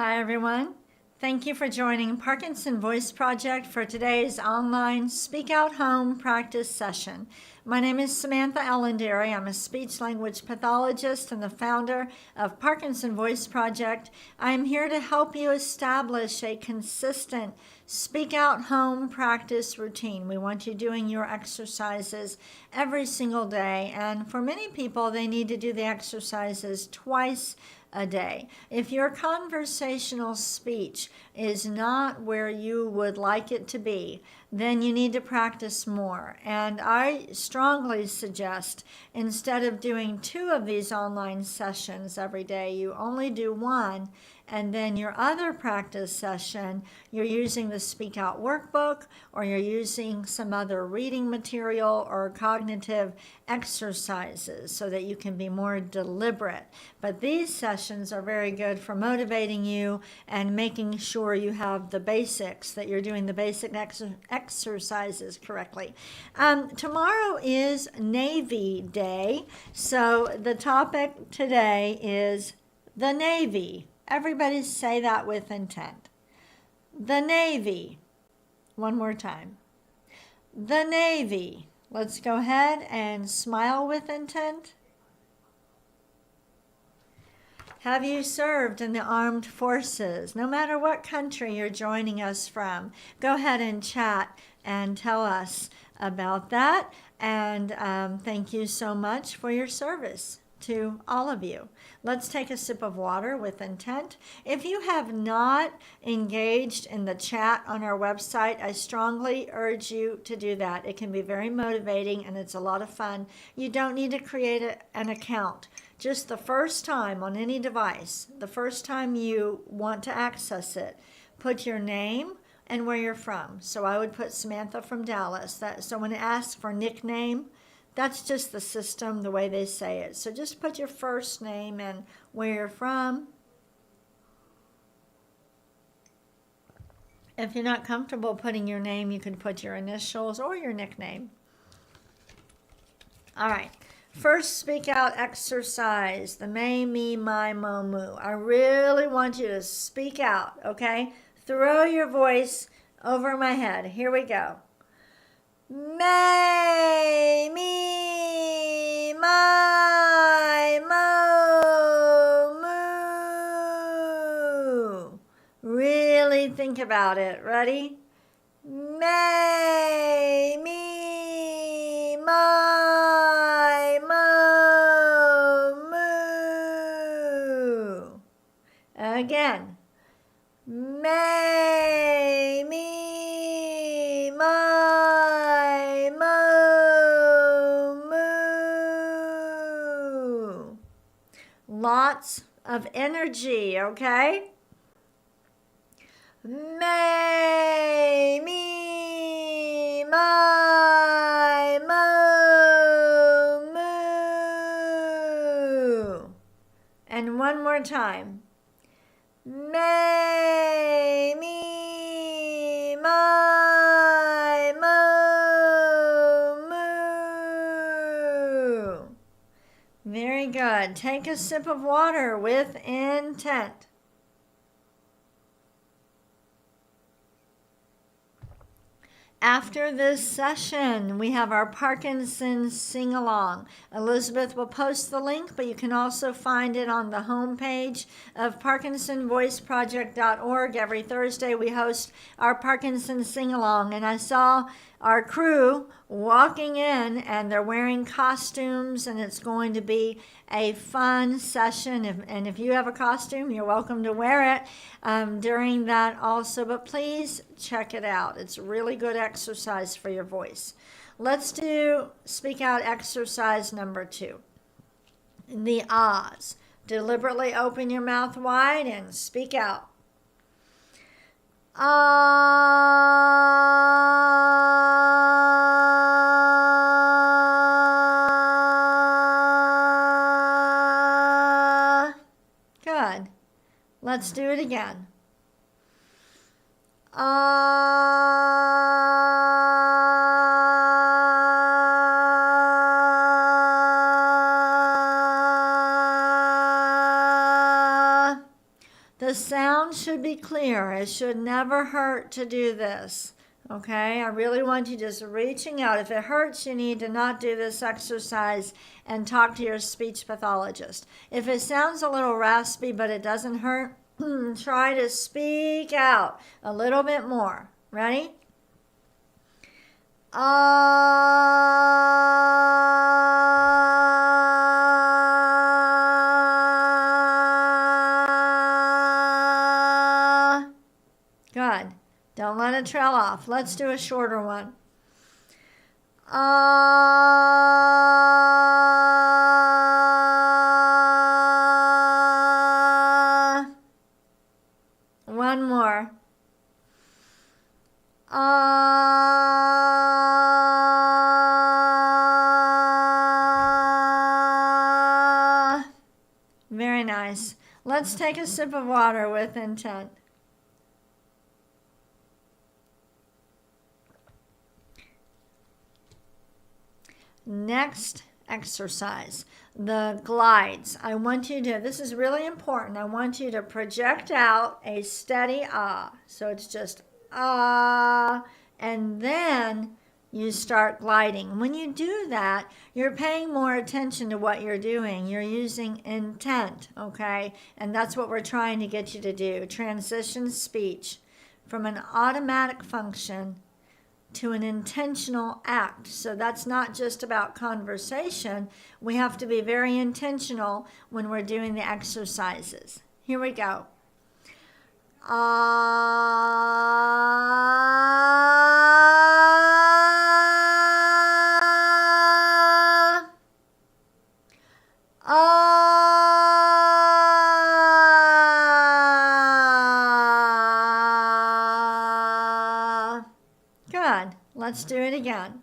Hi, everyone. Thank you for joining Parkinson Voice Project for today's online Speak Out Home practice session. My name is Samantha Ellenderry. I'm a speech language pathologist and the founder of Parkinson Voice Project. I am here to help you establish a consistent Speak Out Home practice routine. We want you doing your exercises every single day, and for many people, they need to do the exercises twice a day. If your conversational speech is not where you would like it to be, then you need to practice more. And I strongly suggest instead of doing 2 of these online sessions every day, you only do 1, and then your other practice session, you're using the Speak Out workbook, or you're using some other reading material or cognitive exercises so that you can be more deliberate. But these sessions are very good for motivating you and making sure you have the basics, that you're doing the basic exercises correctly. Tomorrow is Navy Day, so the topic today is the Navy. Everybody say that with intent. The Navy. One more time. The Navy. Let's go ahead and smile with intent. Have you served in the armed forces? No matter what country you're joining us from, go ahead and chat and tell us about that. And thank you so much for your service to all of you. Let's take a sip of water with intent. If you have not engaged in the chat on our website, I strongly urge you to do that. It can be very motivating and it's a lot of fun. You don't need to create an account. Just the first time on any device, the first time you want to access it, put your name and where you're from. So I would put Samantha from Dallas. So when it asks for nickname, that's just the system, the way they say it. So just put your first name and where you're from. If you're not comfortable putting your name, you can put your initials or your nickname. All right. First Speak Out exercise, the may, me, my, mo, moo. I really want you to speak out, okay? Throw your voice over my head. Here we go. May, me, my, mo, moo. Really think about it. Ready? May, me, my, mo, moo. Again. May, me, my, mo, moo. Lots of energy, okay? May, me, my, mo, moo. And one more time. May, me, my, mo, moo. Very good. Take a sip of water with intent. After this session, we have our Parkinson sing-along. Elizabeth will post the link, but you can also find it on the homepage of ParkinsonVoiceProject.org. Every Thursday, we host our Parkinson sing-along, and I saw our crew walking in, and they're wearing costumes, and it's going to be a fun session. And if you have a costume, you're welcome to wear it during that also. But please check it out. It's really good exercise for your voice. Let's do Speak Out exercise number 2. The ahs. Deliberately open your mouth wide and speak out. Good. Let's do it again. The The sound should be clear. It should never hurt to do this. Okay, I really want you just reaching out. If it hurts, you need to not do this exercise and talk to your speech pathologist. If it sounds a little raspy but it doesn't hurt, try to speak out a little bit more. Ready? Good. Don't let it trail off. Let's do a shorter one. One more. Very nice. Let's take a sip of water with intent. Next exercise, the glides. I want you to, this is really important, I want you to project out a steady ah. So it's just ah, and then you start gliding. When you do that, you're paying more attention to what you're doing. You're using intent, okay? And that's what we're trying to get you to do. Transition speech from an automatic function to an intentional act. So that's not just about conversation. We have to be very intentional when we're doing the exercises. Here we go. Good. Let's do it again.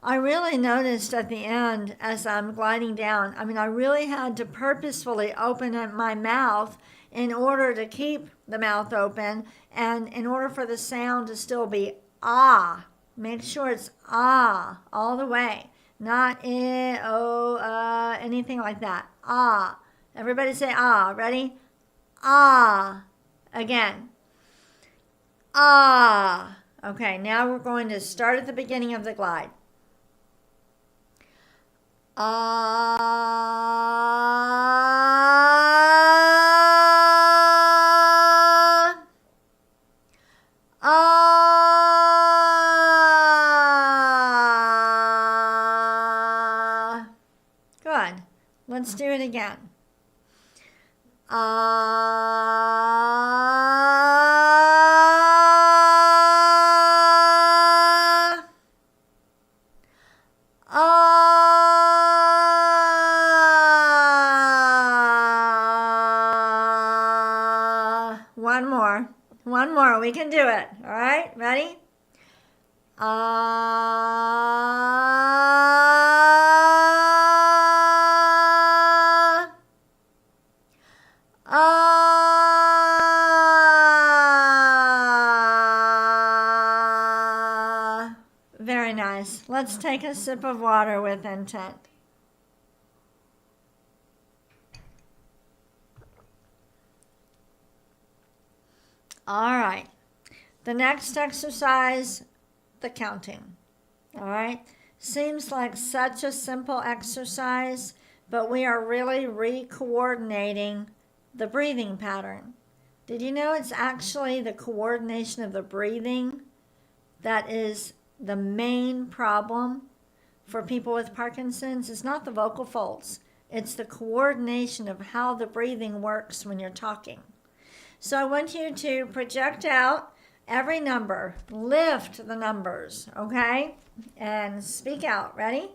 I really noticed at the end as I'm gliding down, I really had to purposefully open up my mouth in order to keep the mouth open and in order for the sound to still be ah. Make sure it's ah all the way, not anything like that. Ah. Everybody say ah. Ready? Ah. Again. Ah. Okay, now we're going to start at the beginning of the glide. Good. Let's do it again. One more. We can do it. All right? Ready? Very nice. Let's take a sip of water with intent. All right. The next exercise, the counting. All right. Seems like such a simple exercise, but we are really re-coordinating the breathing pattern. Did you know it's actually the coordination of the breathing that is the main problem for people with Parkinson's? It's not the vocal folds. It's the coordination of how the breathing works when you're talking. So I want you to project out every number, lift the numbers, okay? And speak out. Ready?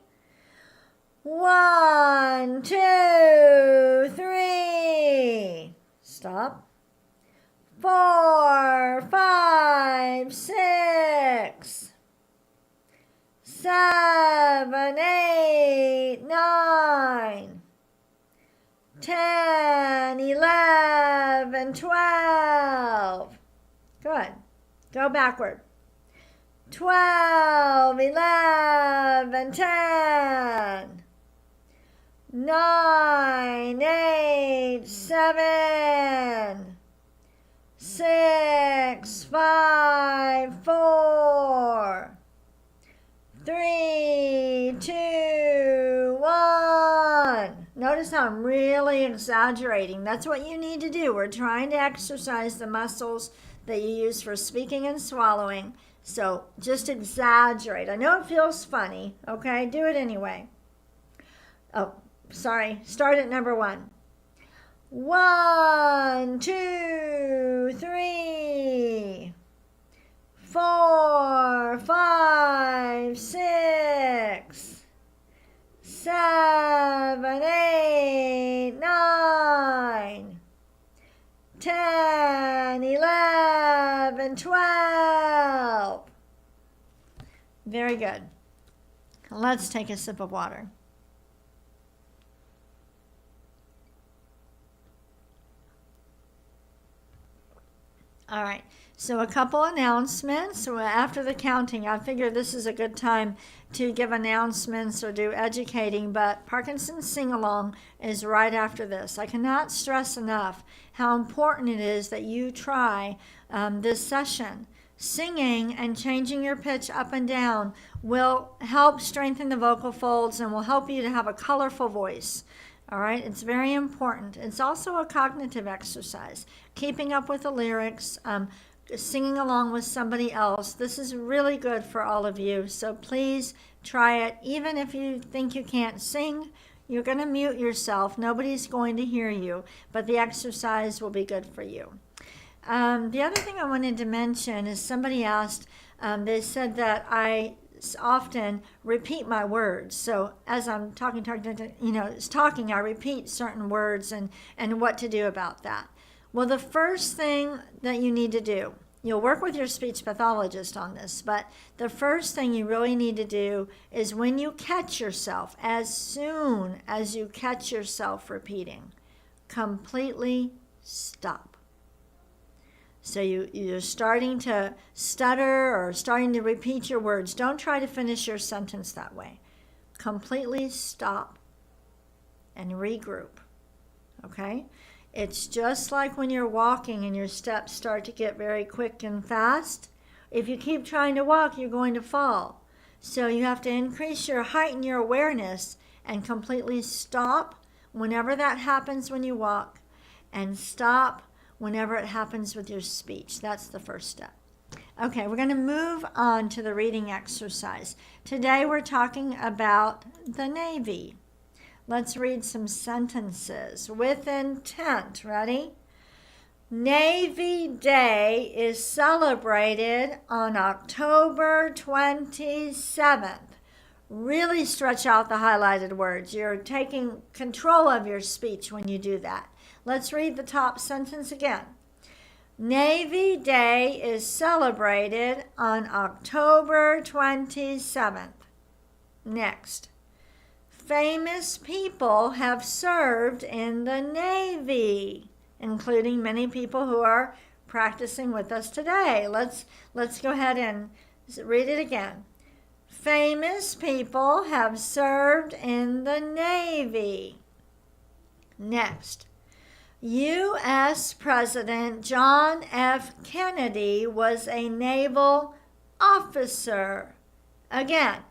1, 2, 3. Stop. 4, 5, 6, 7, 8, 9, 10, 11, 12. Good. Go backward. 12, 11, 10. 9, 8, 7, 6, 5, 4, 3, 2, 1. Notice how I'm really exaggerating. That's what you need to do. We're trying to exercise the muscles that you use for speaking and swallowing. So just exaggerate. I know it feels funny, okay? Do it anyway. Oh, sorry. Start at number 1. 1, 2, 3, 4, 5, 6, 7, 8, 9, 10, 11, 12. Very good. Let's take a sip of water. All right, so a couple announcements. So after the counting, I figure this is a good time to give announcements or do educating, but Parkinson's Sing-Along is right after this. I cannot stress enough how important it is that you try this session. Singing and changing your pitch up and down will help strengthen the vocal folds and will help you to have a colorful voice. All right, it's very important. It's also a cognitive exercise. Keeping up with the lyrics, singing along with somebody else. This is really good for all of you. So please try it. Even if you think you can't sing, you're going to mute yourself. Nobody's going to hear you, but the exercise will be good for you. The other thing I wanted to mention is somebody asked, they said that I often repeat my words. So as I'm talking, I repeat certain words and what to do about that. Well, the first thing that you need to do, you'll work with your speech pathologist on this, but the first thing you really need to do is when you catch yourself, as soon as you catch yourself repeating, completely stop. So you're starting to stutter or starting to repeat your words. Don't try to finish your sentence that way. Completely stop and regroup, okay? It's just like when you're walking and your steps start to get very quick and fast. If you keep trying to walk, you're going to fall. So you have to increase your height and your awareness and completely stop whenever that happens when you walk, and stop whenever it happens with your speech. That's the first step. Okay, we're going to move on to the reading exercise. Today we're talking about the Navy. Let's read some sentences with intent. Ready? Navy Day is celebrated on October 27th. Really stretch out the highlighted words. You're taking control of your speech when you do that. Let's read the top sentence again. Navy Day is celebrated on October 27th. Next. Famous people have served in the Navy, including many people who are practicing with us today. Let's go ahead and read it again. Famous people have served in the Navy. Next. U.S. President John F. Kennedy was a naval officer. Again,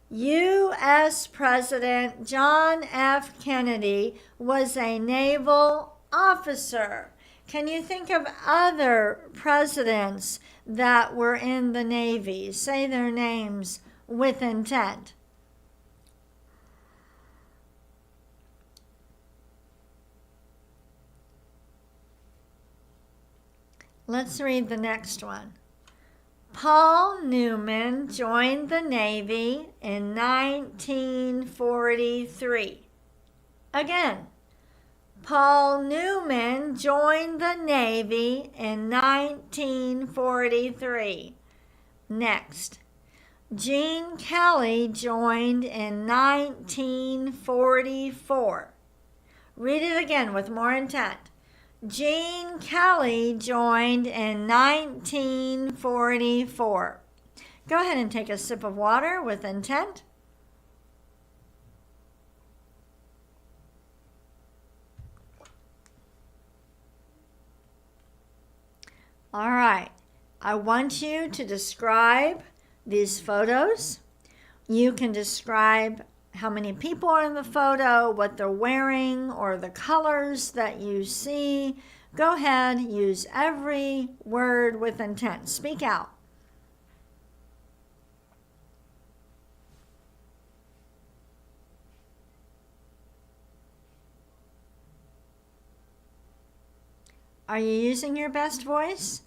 U.S. President John F. Kennedy was a naval officer. Can you think of other presidents that were in the Navy? Say their names with intent. Let's read the next one. Paul Newman joined the Navy in 1943. Again, Paul Newman joined the Navy in 1943. Next, Gene Kelly joined in 1944. Read it again with more intent. Gene Kelly joined in 1944. Go ahead and take a sip of water with intent. All right, I want you to describe these photos. You can describe how many people are in the photo, what they're wearing, or the colors that you see. Go ahead, use every word with intent. Speak out. Are you using your best voice?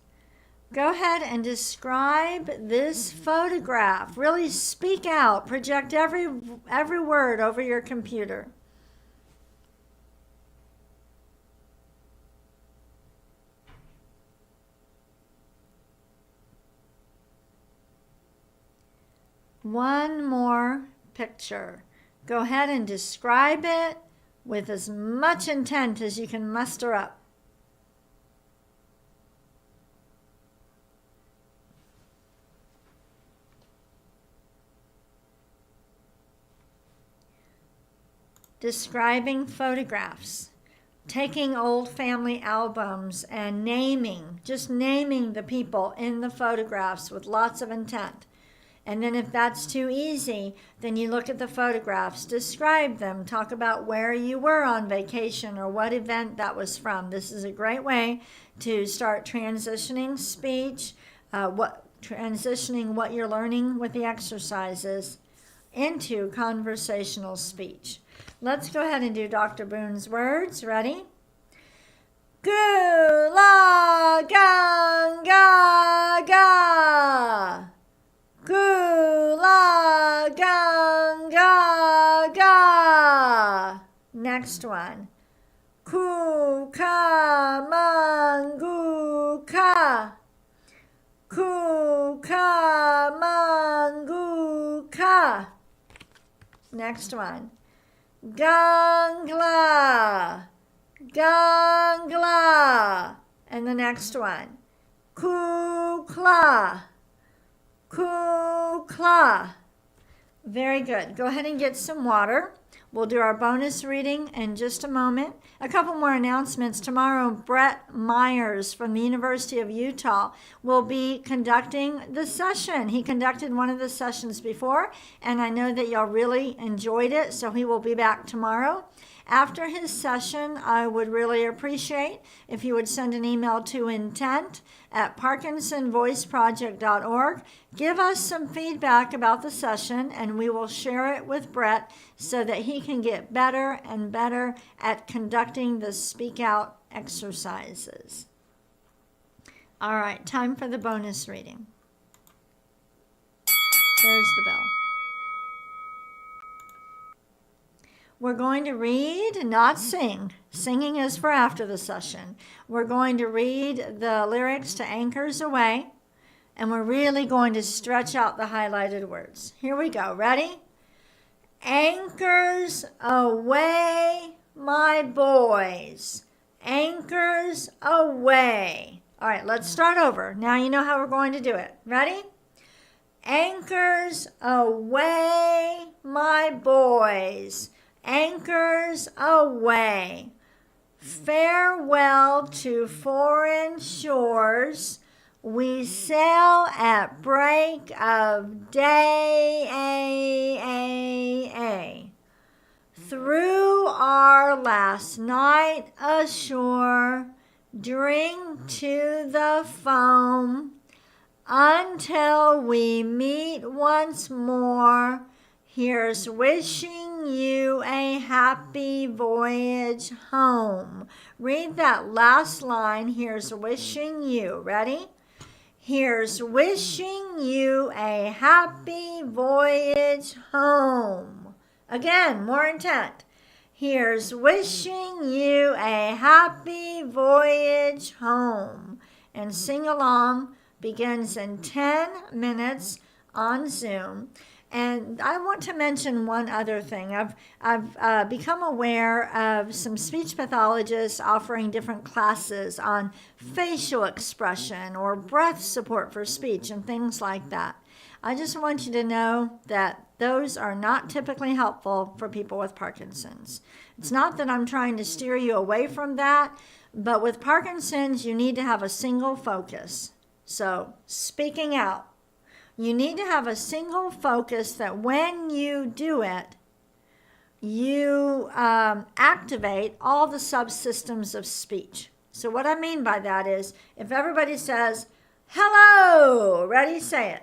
Go ahead and describe this photograph. Really speak out. Project every word over your computer. One more picture. Go ahead and describe it with as much intent as you can muster up. Describing photographs, taking old family albums and just naming the people in the photographs with lots of intent. And then if that's too easy, then you look at the photographs, describe them, talk about where you were on vacation or what event that was from. This is a great way to start transitioning speech, transitioning what you're learning with the exercises into conversational speech. Let's go ahead and do Dr. Boone's words. Ready? Gula ganga ga. Gula ganga ga. Next one. Kuka mangu ka. Kuka mangu ka. Next one. Gangla, gangla. And the next one. Kukla, kukla. Very good. Go ahead and get some water. We'll do our bonus reading in just a moment. A couple more announcements. Tomorrow, Brett Myers from the University of Utah will be conducting the session. He conducted one of the sessions before, and I know that y'all really enjoyed it, so he will be back tomorrow. After his session, I would really appreciate if you would send an email to intent@parkinsonvoiceproject.org. Give us some feedback about the session, and we will share it with Brett so that he can get better and better at conducting the speak out exercises. All right, time for the bonus reading. There's the bell. We're going to read, not sing. Singing is for after the session. We're going to read the lyrics to Anchors Away, and we're really going to stretch out the highlighted words. Here we go. Ready? Anchors away, my boys. Anchors away. All right, let's start over. Now you know how we're going to do it. Ready? Anchors away, my boys. Anchors away. Farewell to foreign shores. We sail at break of day. Through our last night ashore, drink to the foam until we meet once more. Here's wishing you a happy voyage home. Read that last line. Here's wishing you. Ready? Here's wishing you a happy voyage home. Again, more intent. Here's wishing you a happy voyage home. And sing along begins in 10 minutes on Zoom. And I want to mention one other thing. I've become aware of some speech pathologists offering different classes on facial expression or breath support for speech and things like that. I just want you to know that those are not typically helpful for people with Parkinson's. It's not that I'm trying to steer you away from that, but with Parkinson's, you need to have a single focus. So, speaking out. You need to have a single focus that when you do it, you activate all the subsystems of speech. So what I mean by that is, if everybody says, hello, ready, say it,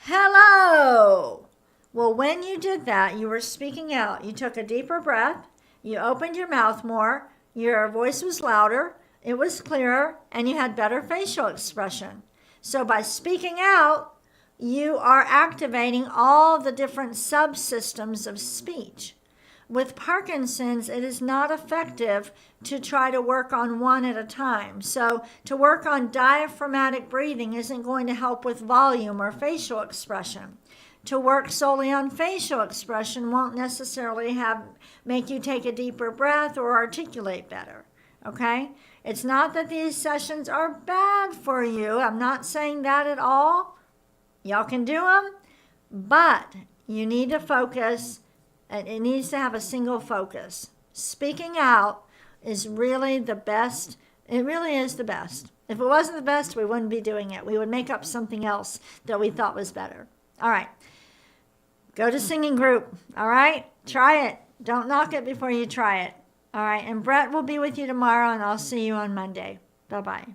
hello. Well, when you did that, you were speaking out. You took a deeper breath, you opened your mouth more, your voice was louder, it was clearer, and you had better facial expression. So by speaking out, you are activating all the different subsystems of speech. With Parkinson's, it is not effective to try to work on one at a time. So to work on diaphragmatic breathing isn't going to help with volume or facial expression. To work solely on facial expression won't necessarily make you take a deeper breath or articulate better. Okay? It's not that these sessions are bad for you. I'm not saying that at all. Y'all can do them, but you need to focus, and it needs to have a single focus. Speaking out is really the best. It really is the best. If it wasn't the best, we wouldn't be doing it. We would make up something else that we thought was better. All right. Go to singing group. All right. Try it. Don't knock it before you try it. All right. And Brett will be with you tomorrow, and I'll see you on Monday. Bye-bye.